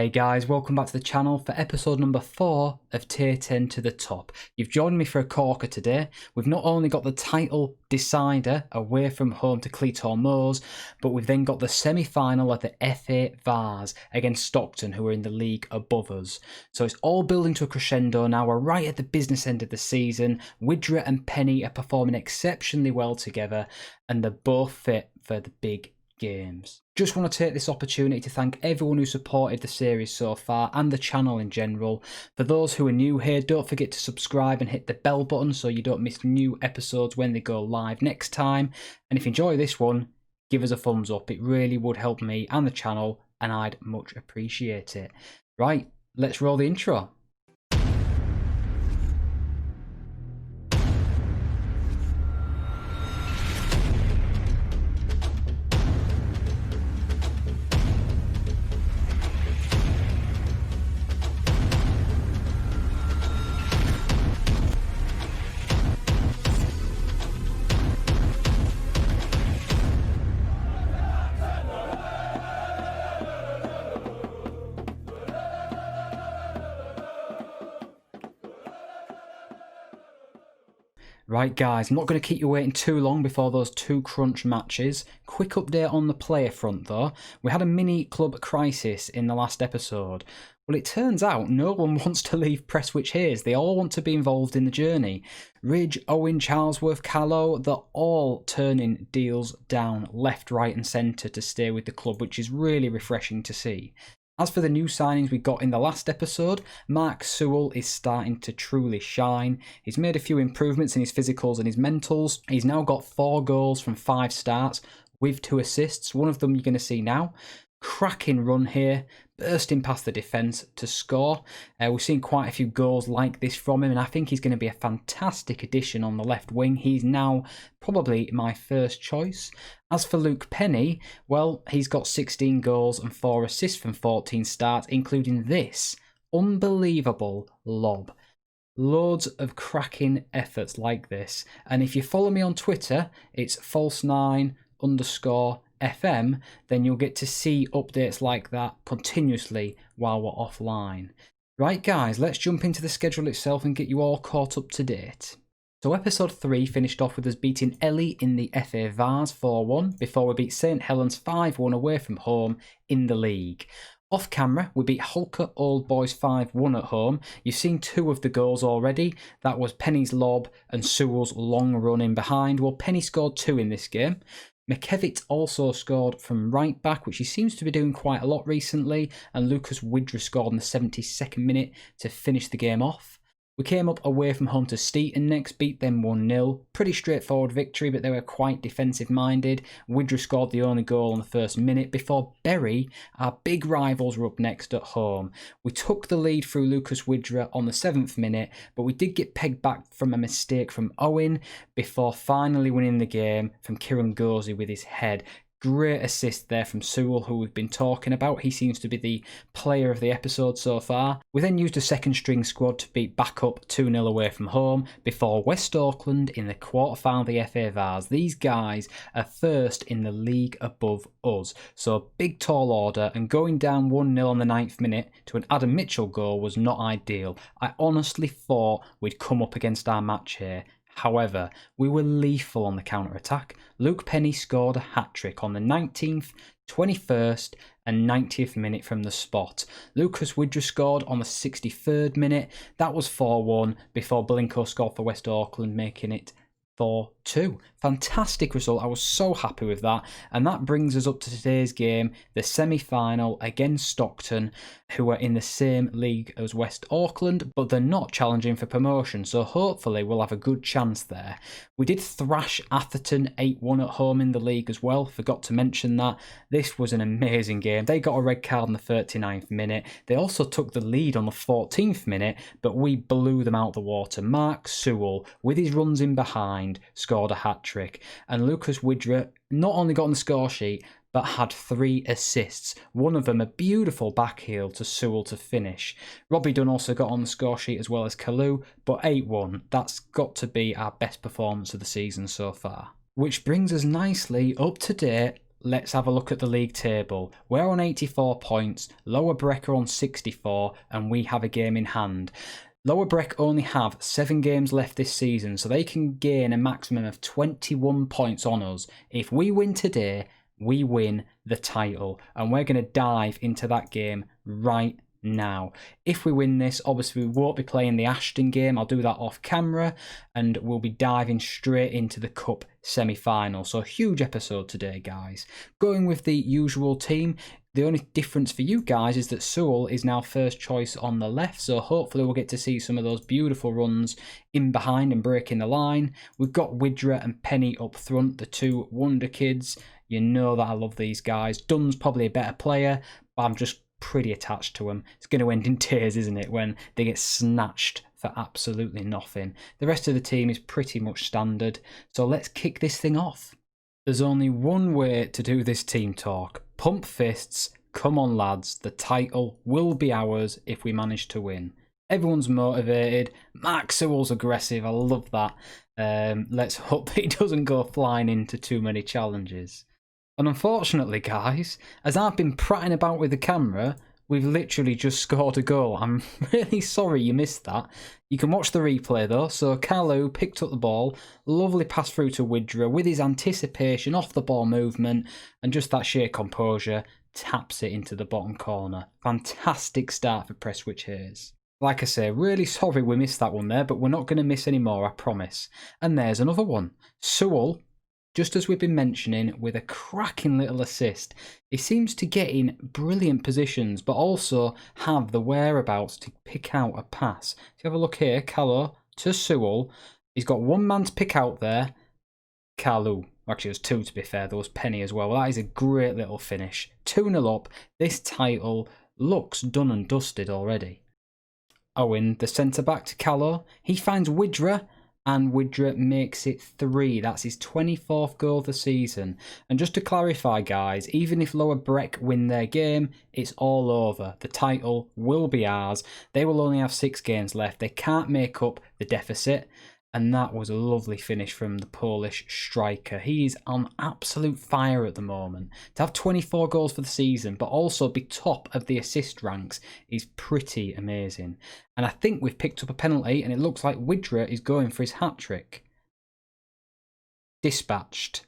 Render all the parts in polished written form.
Hey guys, welcome back to the channel for episode number 4 of Tier 10 to the Top. You've joined me for a corker today. We've not only got the title decider away from home to Cleator Moors, but we've then got the semi-final of the FA Vase against Stockton, who are in the league above us. So it's all building to a crescendo now. We're right at the business end of the season. Widra and Penny are performing exceptionally well together, and they're both fit for the big games. Just want to take this opportunity to thank everyone who supported the series so far and the channel in general. For those who are new here, don't forget to subscribe and hit the bell button so you don't miss new episodes when they go live next time. And if you enjoy this one, give us a thumbs up. It really would help me and the channel, and I'd much appreciate it. Right, let's roll the intro. Right guys, I'm not going to keep you waiting too long before those two crunch matches. Quick update on the player front though. We had a mini club crisis in the last episode. Well, it turns out no one wants to leave Prestwich Heys. They all want to be involved in the journey. Ridge, Owen, Charlesworth, Callow, they're all turning deals down left, right and centre to stay with the club, which is really refreshing to see. As for the new signings we got in the last episode, Mark Sewell is starting to truly shine. He's made a few improvements in his physicals and his mentals. He's now got 4 goals from 5 starts with 2 assists. One of them you're going to see now. Cracking run here, bursting past the defence to score. We've seen quite a few goals like this from him, and I think he's going to be a fantastic addition on the left wing. He's now probably my first choice. As for Luke Penny, well, he's got 16 goals and 4 assists from 14 starts, including this unbelievable lob. Loads of cracking efforts like this. And if you follow me on Twitter, it's false9_FM, then you'll get to see updates like that continuously while we're offline. Right guys, let's jump into the schedule itself and get you all caught up to date. So episode 3 finished off with us beating Ellie in the FA Vase 4-1 before we beat St Helens 5-1 away from home in the league. Off camera, we beat Holker Old Boys 5-1 at home. You've seen 2 of the goals already. That was Penny's lob and Sewell's long run in behind. Well, Penny scored 2 in this game. McKevitt also scored from right back, which he seems to be doing quite a lot recently, and Lucas Widra scored in the 72nd minute to finish the game off. We came up away from home to Stockton next, beat them 1-0. Pretty straightforward victory, but they were quite defensive minded. Widra scored the only goal in the first minute before Bury, our big rivals, were up next at home. We took the lead through Lucas Widra on the 7th minute, but we did get pegged back from a mistake from Owen before finally winning the game from Kieran Gozy with his head. Great assist there from Sewell, who we've been talking about. He seems to be the player of the episode so far. We then used a second string squad to beat back up 2-0 away from home before West Auckland in the quarterfinal of the FA Vase. These guys are first in the league above us. So big tall order, and going down 1-0 on the 9th minute to an Adam Mitchell goal was not ideal. I honestly thought we'd come up against our match here. However, we were lethal on the counter-attack. Luke Penny scored a hat-trick on the 19th, 21st and 90th minute from the spot. Lucas Widra scored on the 63rd minute. That was 4-1 before Blinko scored for West Auckland, making it 4-2. Fantastic result. I was so happy with that. And that brings us up to today's game, the semi-final against Stockton, who are in the same league as West Auckland, but they're not challenging for promotion, so hopefully we'll have a good chance there. We did thrash Atherton 8-1 at home in the league as well. Forgot to mention that. This was an amazing game. They got a red card in the 39th minute. They also took the lead on the 14th minute, but we blew them out the water. Mark Sewell, with his runs in behind, scored a hat-trick. And Lucas Widra not only got on the score sheet, but had 3 assists. One of them a beautiful back heel to Sewell to finish. Robbie Dunn also got on the score sheet as well as Kalu, but 8-1, that's got to be our best performance of the season so far. Which brings us nicely up to date let's have a look at the league table. We're on 84 points, Lower Breck are on 64, and we have a game in hand. Lower Breck only have 7 games left this season, so they can gain a maximum of 21 points on us. If we win today, we win the title, and we're going to dive into that game right now. If we win this, obviously we won't be playing the Ashton game. I'll do that off camera, and we'll be diving straight into the Cup semi-final. So a huge episode today, guys. Going with the usual team. The only difference for you guys is that Sewell is now first choice on the left, so hopefully we'll get to see some of those beautiful runs in behind and breaking the line. We've got Widra and Penny up front, the 2 wonder kids. You know that I love these guys. Dunn's probably a better player, but I'm just pretty attached to him. It's going to end in tears, isn't it, when they get snatched for absolutely nothing. The rest of the team is pretty much standard, so let's kick this thing off. There's only one way to do this team talk. Pump fists, come on lads, the title will be ours if we manage to win. Everyone's motivated, Mark Sewell's aggressive, I love that. Let's hope that he doesn't go flying into too many challenges. And unfortunately, guys, as I've been prattling about with the camera, we've literally just scored a goal. I'm really sorry you missed that. You can watch the replay though. So Kalu picked up the ball, lovely pass through to Widra with his anticipation, off the ball movement, and just that sheer composure, taps it into the bottom corner. Fantastic start for Prestwich Heys. Like I say, really sorry we missed that one there, but we're not going to miss any more, I promise. And there's another one. Sewell, just as we've been mentioning, with a cracking little assist. He seems to get in brilliant positions, but also have the whereabouts to pick out a pass. If you have a look here, Kalu to Sewell. He's got one man to pick out there. Kalu. Actually, there's 2 to be fair. There was Penny as well. That is a great little finish. 2-0 up. This title looks done and dusted already. Owen, the centre-back to Kalu. He finds Widra, and Widra makes it 3. That's his 24th goal of the season. And just to clarify, guys, even if Lower Breck win their game, it's all over. The title will be ours. They will only have 6 games left. They can't make up the deficit. And that was a lovely finish from the Polish striker. He is on absolute fire at the moment. To have 24 goals for the season, but also be top of the assist ranks, is pretty amazing. And I think we've picked up a penalty, and it looks like Widra is going for his hat-trick. Dispatched.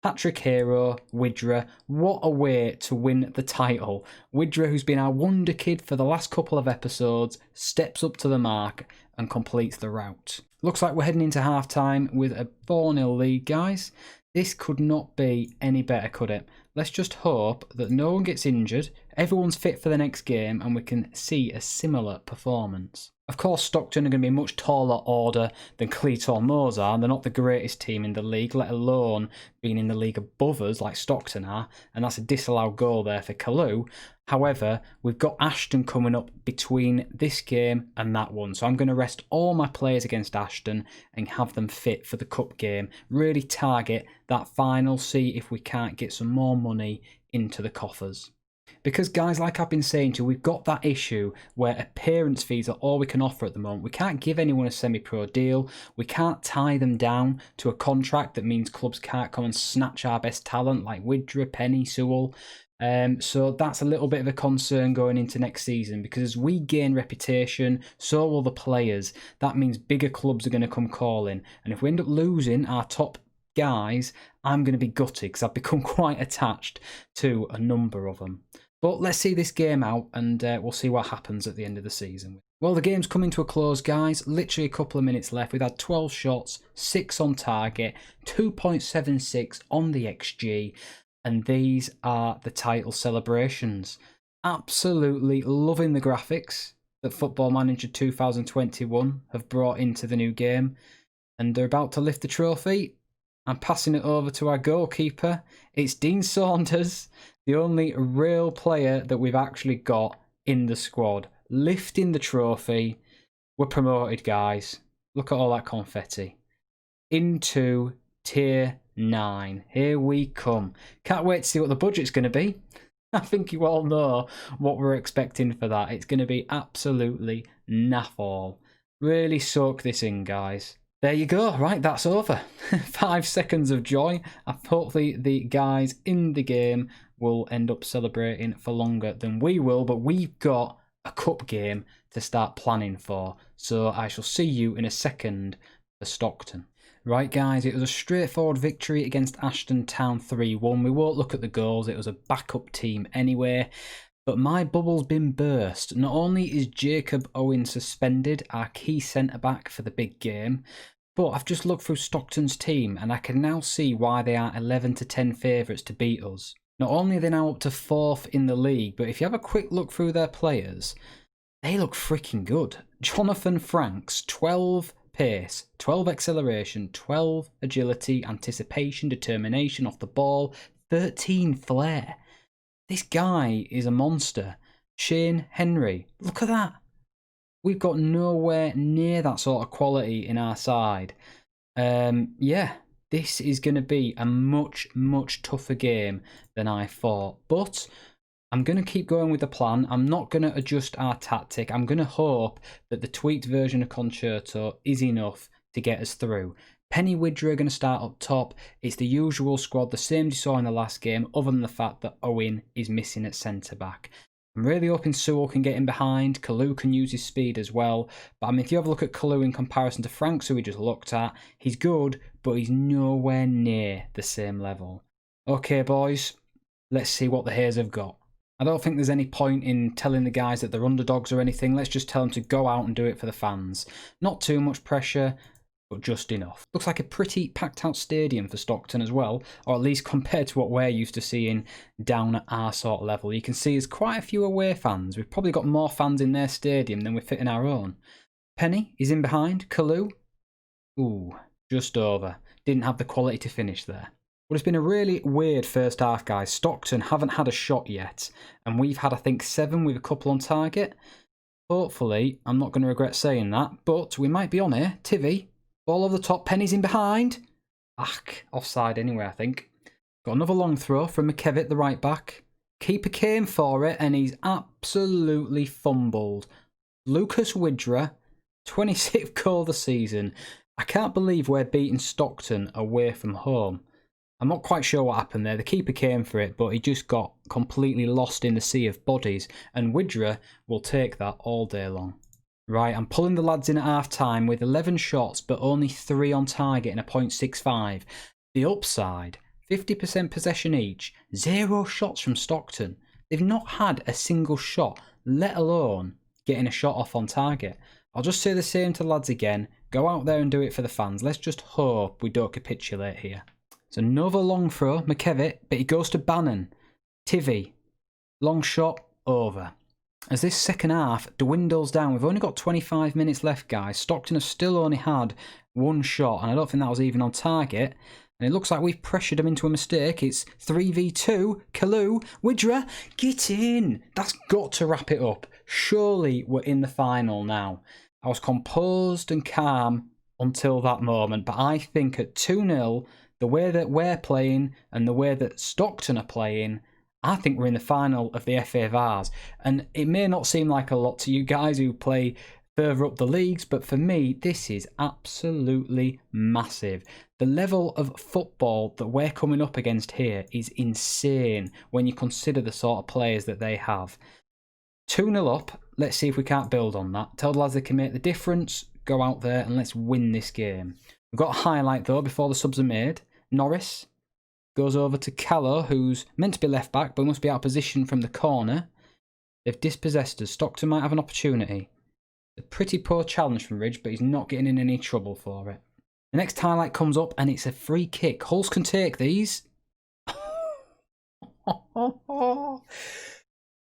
Hat-trick hero, Widra. What a way to win the title. Widra, who's been our wonder kid for the last couple of episodes, steps up to the mark and completes the route. Looks like we're heading into half-time with a 4-0 lead, guys. This could not be any better, could it? Let's just hope that no one gets injured, everyone's fit for the next game, and we can see a similar performance. Of course, Stockton are going to be a much taller order than Cleator Moors are, and they're not the greatest team in the league, let alone being in the league above us like Stockton are, and that's a disallowed goal there for Kalu. However, we've got Ashton coming up between this game and that one, so I'm going to rest all my players against Ashton and have them fit for the cup game. Really target that final, see if we can't get some more money into the coffers. Because, guys, like I've been saying to you, we've got that issue where appearance fees are all we can offer at the moment. We can't give anyone a semi-pro deal. We can't tie them down to a contract that means clubs can't come and snatch our best talent like Widra, Penny, Sewell. So that's a little bit of a concern going into next season, because as we gain reputation, so will the players. That means bigger clubs are going to come calling. And if we end up losing our top guys, I'm going to be gutted because I've become quite attached to a number of them. But let's see this game out, and we'll see what happens at the end of the season. Well, the game's coming to a close, guys. Literally a couple of minutes left. We've had 12 shots, 6 on target, 2.76 on the XG, and these are the title celebrations. Absolutely loving the graphics that Football Manager 2021 have brought into the new game, and they're about to lift the trophy. I'm passing it over to our goalkeeper. It's Dean Saunders, the only real player that we've actually got in the squad, lifting the trophy. We're promoted, guys. Look at all that confetti. Into Tier 9. Here we come. Can't wait to see what the budget's going to be. I think you all know what we're expecting for that. It's going to be absolutely naff all. Really soak this in, guys. There you go. Right, that's over. 5 seconds of joy. Hopefully the guys in the game will end up celebrating for longer than we will, but we've got a cup game to start planning for. So I shall see you in a second for Stockton. Right, guys, it was a straightforward victory against Ashton Town 3-1. We won't look at the goals. It was a backup team anyway. But my bubble's been burst. Not only is Jacob Owen suspended, our key centre-back for the big game, but I've just looked through Stockton's team and I can now see why they are 11 to 10 favourites to beat us. Not only are they now up to 4th in the league, but if you have a quick look through their players, they look freaking good. Jonathan Franks, 12 pace, 12 acceleration, 12 agility, anticipation, determination off the ball, 13 flair. This guy is a monster. Shane Henry, look at that. We've got nowhere near that sort of quality in our side. Yeah, this is going to be a much, much tougher game than I thought. But I'm going to keep going with the plan. I'm not going to adjust our tactic. I'm going to hope that the tweaked version of Concerto is enough to get us through. Penny Widra are going to start up top. It's the usual squad, the same you saw in the last game, other than the fact that Owen is missing at centre-back. I'm really hoping Sewell can get in behind. Kalu can use his speed as well. But I mean, if you have a look at Kalu in comparison to Franks, who we just looked at, he's good, but he's nowhere near the same level. Okay, boys, let's see what the Heys have got. I don't think there's any point in telling the guys that they're underdogs or anything. Let's just tell them to go out and do it for the fans. Not too much pressure, but just enough. Looks like a pretty packed out stadium for Stockton as well, or at least compared to what we're used to seeing down at our sort of level. You can see there's quite a few away fans. We've probably got more fans in their stadium than we fit in our own. Penny is in behind. Kalu, ooh, just over. Didn't have the quality to finish there. Well, it's been a really weird first half, guys. Stockton haven't had a shot yet, and we've had, I think, 7 with a couple on target. Hopefully, I'm not going to regret saying that, but we might be on here. Tivy, ball over the top, Penny's in behind. Offside anyway, I think. Got another long throw from McKevitt, the right back. Keeper came for it, and he's absolutely fumbled. Lucas Widra, 26th goal of the season. I can't believe we're beating Stockton away from home. I'm not quite sure what happened there. The keeper came for it, but he just got completely lost in the sea of bodies, and Widra will take that all day long. Right, I'm pulling the lads in at half-time with 11 shots, but only 3 on target and a .65. The upside, 50% possession each, 0 shots from Stockton. They've not had a single shot, let alone getting a shot off on target. I'll just say the same to the lads again. Go out there and do it for the fans. Let's just hope we don't capitulate here. It's another long throw, McKevitt, but he goes to Bannon. Tivy, long shot, over. As this second half dwindles down, we've only got 25 minutes left, guys. Stockton have still only had 1 shot, and I don't think that was even on target. And it looks like we've pressured them into a mistake. It's 3v2. Kalu, Widra, get in. That's got to wrap it up. Surely we're in the final now. I was composed and calm until that moment, but I think at 2-0, the way that we're playing and the way that Stockton are playing, I think we're in the final of the FA Vase. And it may not seem like a lot to you guys who play further up the leagues, but for me, this is absolutely massive. The level of football that we're coming up against here is insane when you consider the sort of players that they have. 2-0 up, let's see if we can't build on that. Tell the lads they can make the difference, go out there and let's win this game. We've got a highlight though before the subs are made. Norris goes over to Callow, who's meant to be left back, but must be out of position from the corner. They've dispossessed us. Stockton might have an opportunity. A pretty poor challenge from Ridge, but he's not getting in any trouble for it. The next highlight comes up, and it's a free kick. Hulse can take these.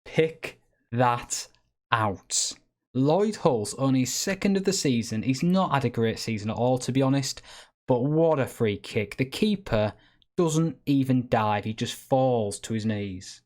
Pick that out. Lloyd Hulse, only his 2nd of the season. He's not had a great season at all, to be honest. But what a free kick. The keeper doesn't even dive. He just falls to his knees.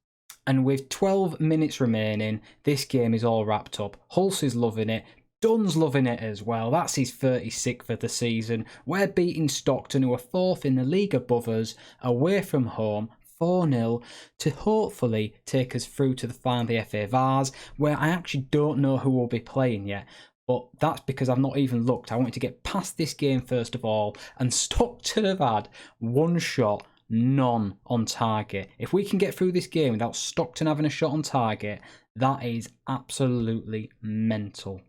And with 12 minutes remaining, this game is all wrapped up. Hulse is loving it. Dunn's loving it as well. That's his 36th of the season. We're beating Stockton, who are 4th in the league above us, away from home, 4-0, to hopefully take us through to the final of the FA Vase, where I actually don't know who will be playing yet. but that's because I've not even looked. I wanted to get past this game first of all, and Stockton have had one shot, none on target. If we can get through this game without Stockton having a shot on target, that is absolutely mental.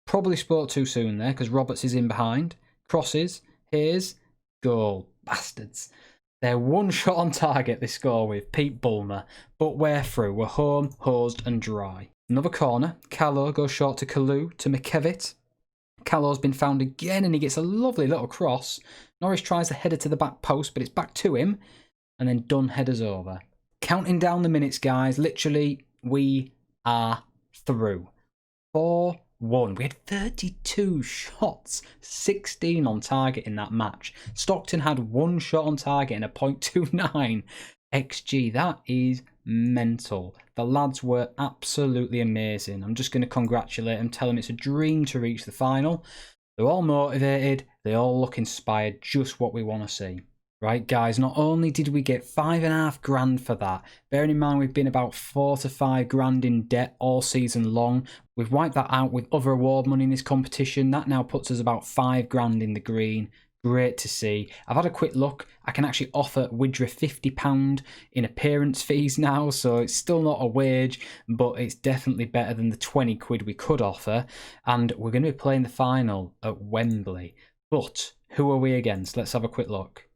Probably spoke too soon there because Roberts is in behind. Crosses, Heys, goal. Bastards. They're one shot on target they score with, Pete Bulmer. But we're through. We're home, hosed and dry. Another corner. Callow goes short to Kalu, to McKevitt. Callow's been found again and he gets a lovely little cross. Norris tries the header to the back post, but it's back to him. And then Dunn headers over. Counting down the minutes, guys. Literally, we are through. 4-1. We had 32 shots, 16 on target in that match. Stockton had one shot on target and a .29 XG. That is mental. The lads were absolutely amazing. I'm just going to congratulate them, tell them it's a dream to reach the final. They're all motivated. They all look inspired. Just what we want to see. Right, guys, not only did we get $5.5 grand for that, bearing in mind we've been about $4 to $5 grand in debt all season long. We've wiped that out with other award money in this competition. That now puts us about $5 grand in the green. Great to see. I've had a quick look. I can actually offer Widra £50 in appearance fees now, so it's still not a wage, but it's definitely better than the 20 quid we could offer. And we're going to be playing the final at Wembley. But who are we against? Let's have a quick look.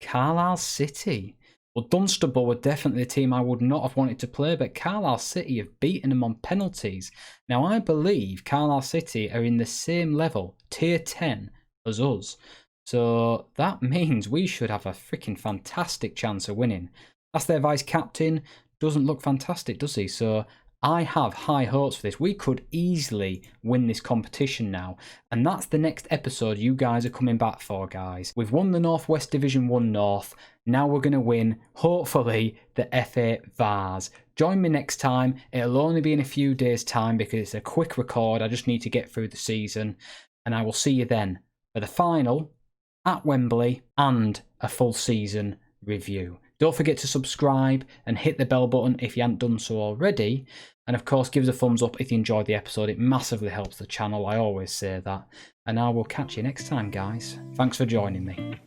Carlisle City. Well, Dunstable were definitely the team I would not have wanted to play, but Carlisle City have beaten them on penalties. Now, I believe Carlisle City are in the same level, tier 10, as us. So that means we should have a freaking fantastic chance of winning. That's their vice captain. Doesn't look fantastic, does he? So I have high hopes for this. We could easily win this competition now. And that's the next episode you guys are coming back for, guys. We've won the North West Division 1 North. Now we're going to win, hopefully, the FA Vase. Join me next time. It'll only be in a few days' time because it's a quick record. I just need to get through the season. And I will see you then for the final at Wembley and a full season review. Don't forget to subscribe and hit the bell button if you haven't done so already. And of course, give us a thumbs up if you enjoyed the episode. It massively helps the channel. I always say that. And I will catch you next time, guys. Thanks for joining me.